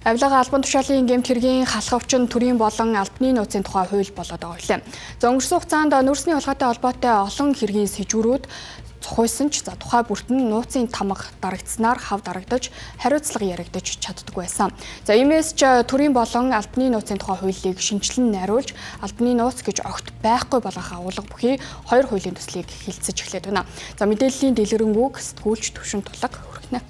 Авилга албан тушаалын гэмт хэргийн халах өвчин төрийн болон албаны нууцын тухай хууль болоод байгаа хүлээн. За өнгөрсөн хугацаанд нүүрсний улгаатай холбоотой олон хэргийн сэжвэрүүд цохойсон ч тухай бүрт нь нууцын тамга дарагдсанаар хав дарагдаж хариуцлага яригдаж чаддаг байсан. За иймээс ч төрийн болон албаны нууцын тухай хуулийг шинжилэн найруулж албаны нууц гэж огт байхгүй болгох агуулга бүхий хоёр хуулийн төслийг хэлэлцэж эхлэв байна. За мэдээллийн дэлгэрэнгүй сэтгүүлч Төвшин Тулаг хүргэнэ.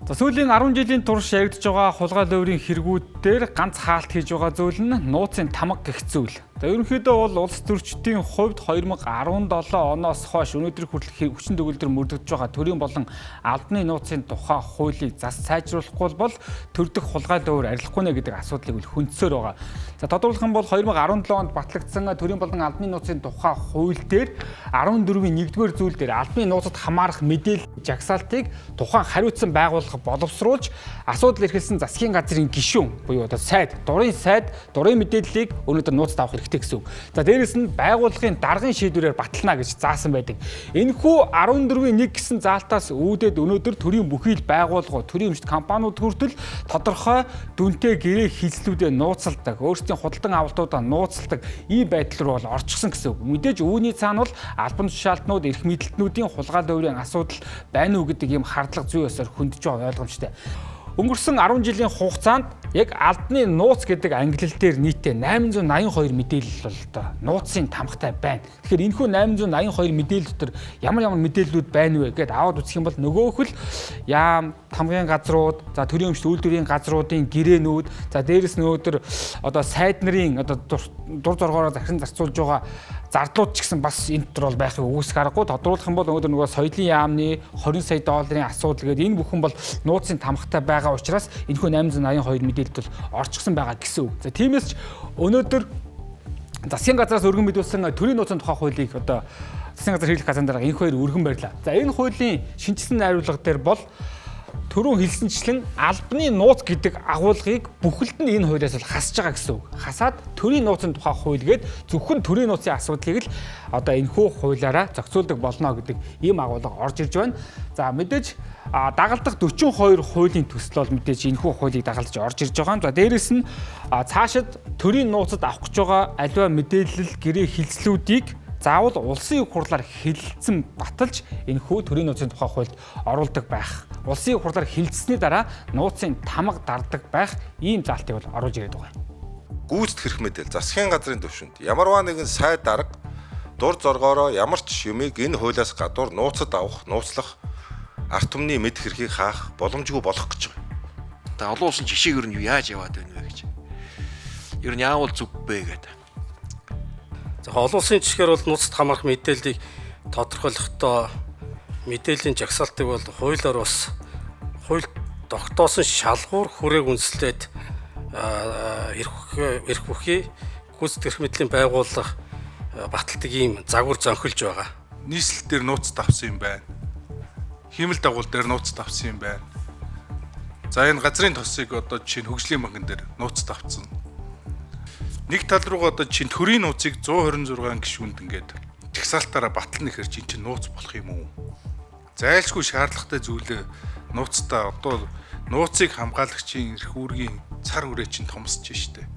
За сүүлийн 10 жилийн турш яригдж байгаа хулгай луурын хэрэгүүд дээр ганц хаалт хийж байгаа зүйл нь нууцын тамга гэх зүйл. За ерөнхийдөө бол улс төрчдийн хувьд 2017 оноос хойш өнөөдөр хүртэл хүчин төгөлдөр мөрдөгдөж байгаа төрийн болон албаны нууцын тухай хуулийг зас сайжруулахгүй бол төрдөх хулгай луур арилахгүй нэ гэдэг асуудлыг хүндсээр байгаа. За тодорхойлох юм бол 2017 онд батлагдсан төрийн болон албаны нууцын тухай хууль дээр 14-ийн 1-р зүйл дээр албаны нууцад хамаарах мэдээлэл жагсаалтыг тухайн хариуцсан байгууллага боловсруулж асуудал эрхэлсэн засгийн газрын гишүүн буюу одоо сайд, дурын мэдээллийг өнөөдөр нууцд авах хэрэгтэй гэсэн үг. За дээрэс нь байгууллагын даргын шийдвэрээр батална гэж заасан байдаг. Энэхүү 14-ийн 1 гэсэн заалтаас үүдээд өнөөдөр төрийн бүхий л байгууллагууд, төрийн өмчт компаниуд хүртэл тодорхой дүнтэй гэрээ хилслүүдэд нууцалдаг, өөрсдийн худалдан авалтуудаа нууцалдаг ийм байдал руу бол орчихсон гэсэн үг. Мэдээж үүний цаана бол албан тушаалтнууд, эрх мэдэлтнүүдийн хулгай луурын асуудал байна уу гэдэг ийм хардлага зүй ёсоор хөндөж байгаа ойлгомжтой. Өнгөрсөн 10 жилийн хугацаанд яг албаны нууц гэдэг ангилал дээр нийтдээ 882 мэдээлэл бол одоо нууцын тамгатай байна. Тэгэхээр энэхүү 882 мэдээлэл дотор ямар мэдээллүүд байна вэ гэдээ аваад үзэх юм бол нөгөөх л яам тамгын газрууд, за төрийн өмчт үйлдвэрийн газруудын гэрээнүүд, за дээрэс нь өнөөдөр одоо сайд нарын одоо дур зоргоороо захиран зарцуулж байгаа зардлууд ч гэсэн бас энэ төр бол байхыг үүсэх аргагүй. Тодруулах юм бол өнөөдөр нөгөө соёлын яамны 20 сая долларын асуудал гэдэг энэ бүхэн бол нууцын тамгатай байгаа учраас энэхүү 882 мэдээлэлд бол орчихсон байгаа гэсэн үг. За тиймээс ч өнөөдөр засгийн газраас өргөн мэдүүлсэн төрийн нууцын тухай хуулийг одоо засгийн газар хэрэглэх газрын дарга энэ хоёр өргөн барьлаа. За энэ хуулийн шинжилсэн найруулга дээр бол түрүүн хэлсэнчлэн албаны нууц гэдэг агуулгыг бүхэлд нь энэ хуулиас бол хасж байгаа гэсэн үг. Хасаад төрийн нууцын тухай хууль гээд зөвхөн төрийн нууцын асуудлыг л одоо энэхүү хуулиараа зохицуулдаг болно гэдэг ийм агуулга орж ирж байна. За мэдээж дагалдах 42 хуулийн төсөл бол мэдээж энэхүү хуулийг дагалдаж орж ирж байгаа. За дээрэс нь цаашид төрийн нууцад авах гэж байгаа аливаа мэдээлэл гэрээ хилслүүдийг заавал улсын их хурлаар хэлэлцэн баталж энэхүү төрийн нууцын тухай хуульд оруулдаг байх. Улсын их хурлаар хэлэлцсэний дараа нууцын тамга дардаг байх ийм заалтыг бол оруулж ирээд байгаа. Гүйцэтгэх хэрэг мэдээлэл засгийн газрын түвшинд ямарваа нэгэн сайд дарга дур зоргоороо ямар ч юмыг энэ хуулиас гадуур нууцад авах, нууцлах арт түмний мэд хэрхийг хаах боломжгүй болох гэж байгаа. Одоо олон улсын жишээг ер нь яаж яваад байна вэ гэж. Ер нь яавал зүг бэ гэдэг. За олон улсын жишгээр бол нууцад хамаарах мэдээллийг тодорхойлохдоо мэдээллийн жагсаалтыг бол хуулиар бас хууль тогтоосон шалгуур хүрээг үндэслээд эрх бүхий гүйцэтгэх мэдлийн байгууллага баталдаг ийм загвар зөнхөлж байгаа. Нийслэл дээр нууцад авсан юм байна. Хиймэл дагуул дээр нууцад авсан юм байна. За энэ газрын тосыг одоо жишээ нь хөгжлийн банкн дээр нууцад авсан. Нэг тал руугаа одоо чинь төрийн нууцыг 126 гишүүнд ингээд жагсаалтаараа батална гэхэр чинь нууц болох юм уу? Зайлшгүй шаардлагатай зүйлээ нууцтай одоо нууцыг хамгаалагчийн эрх үүргийн цар хүрээ чинь томсож штэ.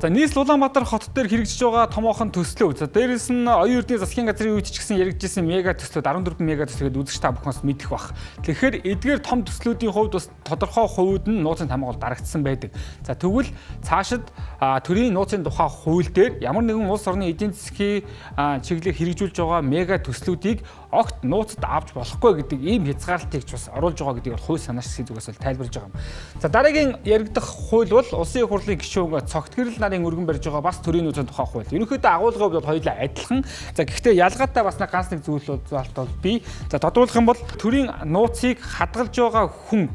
За нийслэл Улаанбаатар хот дээр хэрэгжиж байгаа томоохон төслөө. За дээрэс нь оюун эрдэнэ засгийн газрын үед ч гэсэн яригдчихсэн мега төслүүд 14 мега төслгээд үзэж та бүхнээс мэдэх бах. Тэгэхээр эдгээр том төслүүдийн хувьд бас тодорхой хувьд нь нууцын тамга бол дарагдсан байдаг. За тэгвэл цаашид төрийн нууцын тухай хууль дээр ямар нэгэн улс орны эдийн засгийн чиглэлээр хэрэгжүүлж байгаа мега төслүүдийг огт нууцад авч болохгүй гэдэг ийм хязгаарлалтыг ч бас оруулж байгаа гэдгийг бол хууль санаач хэсгийн зүгээс бол тайлбарлаж байгаа юм. За дараагийн яригдах хууль бол улсын их хурлын гишүүн цогтгэрэл нарын өргөн барьж байгаа бас төрийн нууцын тухай хууль. Ерөнхийдөө агуулгын хувьд хоёулаа адилхан. За гэхдээ ялгаатай бас ганц нэг зүйл бол бий. За тодруулах юм бол төрийн нууцыг хадгалж байгаа хүн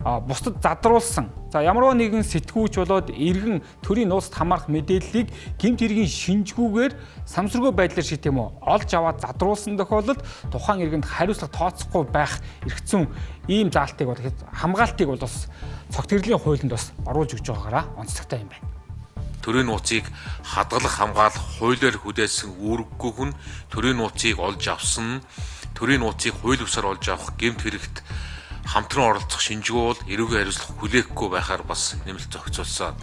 бусдад задруулсан. За ямарваа нэгэн сэтгүүч болоод иргэн төрийн нууцад хамаарах мэдээллийг гэмт хэргийн шинжгүүгээр самсргүй байдлаар шийт юм уу олж аваад задруулсан тохиолдолд тухайн иргэнд хариуцлага тооцохгүй байх эрх зүйн ийм заалтыг бол хамгаалтыг бол бас цогтгэрлийн хуулинд бас оруулж өгж байгаагаараа онцлогтой юм байна. Төрийн нууцыг хадгалах хамгаалах хуулиар хүлээсэн үүрэггүй хүн төрийн нууцыг олж авсан, төрийн нууцыг хууль ёсоор олж авах гэмт хэрэгт хамтран оролцох шинжгүй бол эрүүгийн хариуцлага хүлээхгүй байхаар бас нэмэлт зохицуулсан.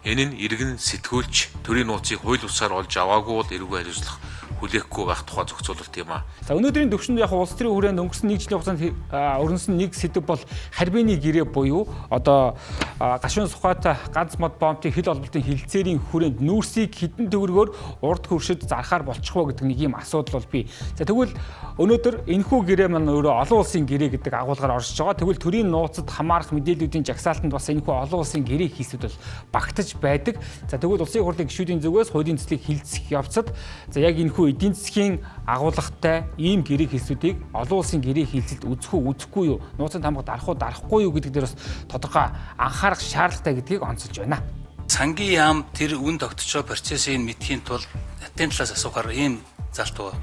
Энэ нь иргэн сэтгүүлч төрийн нууцыг хууль бусаар олж аваагүй бол эрүүгийн хариуцлага хүлээхгүй байх тухай зохицуулалт юм а. За өнөөдрийн төвшөнд яг улс төрийн хүрээнд өнгөрсөн 1 жилийн хугацаанд өрнөсөн нэг сэдэв бол харьбины гэрээ буюу одоо гашуун сухатай ганц мод бомбын хил олболтын хилцээрийн хүрээнд нүүрсийг хідэн төгрөгөөр урд хөршид зархаар болчих вэ гэдэг нэг юм асуудал бол бий. За тэгвэл өнөөдөр энэхүү гэрээ маань өөрөө олон улсын гэрээ гэдэг агуулгаар оршиж байгаа. Тэгвэл төрийн нууцад хамаарах мэдээллүүдийн жагсаалтанд бас энэхүү олон улсын гэрээ хийсүүд бол багтаж байдаг. За тэгвэл улсын хурлын гишүүдийн зүгээс хуулийн төслийг хилцэх явцад за яг энэхүү эдийн засгийн агуулгатай ийм гэрээ хийсүүдийг олон улсын гэрээ хийлцэлд үзэх үү үзэхгүй юу, нууцын тамга дарах уу дарахгүй юу гэдэг дээр бас тодорхой анхаарах шаардлагатай гэдгийг онцолж байна. Сангийн яам тэр үн тогтцоо процессыг мэдхийн тулд хятадын талаас асуухаар ийм залтуу.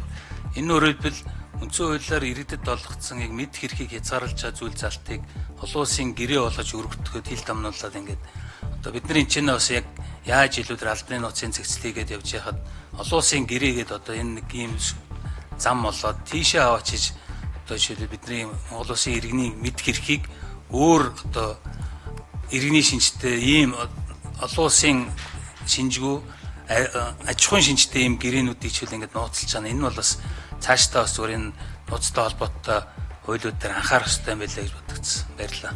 Энэ өөрөлдвөл үндсэн хуулиар иргэдэд олгогдсон яг мэд хэрхийг хязгаарлаж байгаа зүйл залтыг олон улсын гэрээ болгож өргөдөхөд хил тамнуулаад ингээд одоо бидний энэ ч бас яг яаж илүүдэр албаны нууцын зэгцлийгээд явж яхад олон улсын гэрээгээд одоо энэ нэг ийм зам болоод тийшээ аваачиж одоо жишээлбэл бидний олон улсын иргэний мэд хэрхийг өөр одоо иргэний шинжтэй ийм олон улсын шинжгүй аж ахуйн шинжтэй ийм гэрээнүүдийг чийл ингээд нууцлж байгаа. Энэ бол бас цаашдаа бас зүгээр энэ нууцтай холбоотой хуулиуд дээр анхаарах хэрэгтэй юм байлаа гэж бодогдсон. Баярлалаа.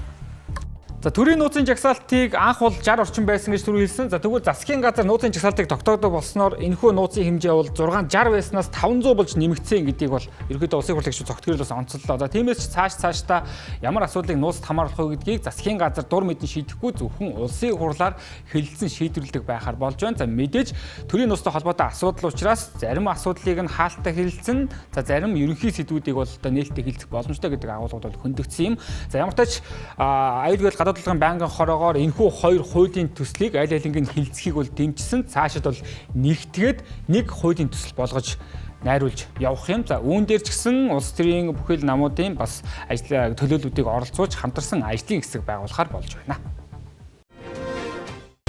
За төрийн нууцын жагсаалтыг анх бол 60 орчим байсан гэж түрүү хэлсэн. За тэгвэл засгийн газар нууцын жагсаалтыг тогтоогдох болсноор энэхүү нууцын хэмжээ бол 660 байснаас 500 болж нэмэгдсэн гэдгийг бол ерөнхийдөө улсын хурлын гишүүд цогтгөрөл бас онцоллоо. За тиймээс ч цаашдаа ямар асуудлыг нууцд хамааруулах вэ гэдгийг засгийн газар дур мэдэн шийдэхгүй зөвхөн улсын хурлаар хэлэлцэн шийдвэрлэдэг байхаар болж байна. За мэдээж төрийн нууцтай холбоотой асуудал учраас зарим асуудлыг нь хаалттай хэлэлцэн, за зарим ерөнхий сэдвүүдийг бол одоо нээлттэй хэлцэх боломжтой гэдэг агуулгууд бол хөндөгдсөн юм. За ямар ч тач аюулгүй гадуудлын байнгын хороогоор энэхүү хоёр хуулийн төслийг аль алингийн хилцхийг бол дэмжсэн. Цаашид бол нэгтгээд нэг хуулийн төсөл болгож найруулж явах юм. За үүн дээр ч гэсэн улс төрийн бүхэл намуудын бас ажил төлөөллүүдийг оролцуулж хамтарсан ажлын хэсэг байгуулахаар болж байна.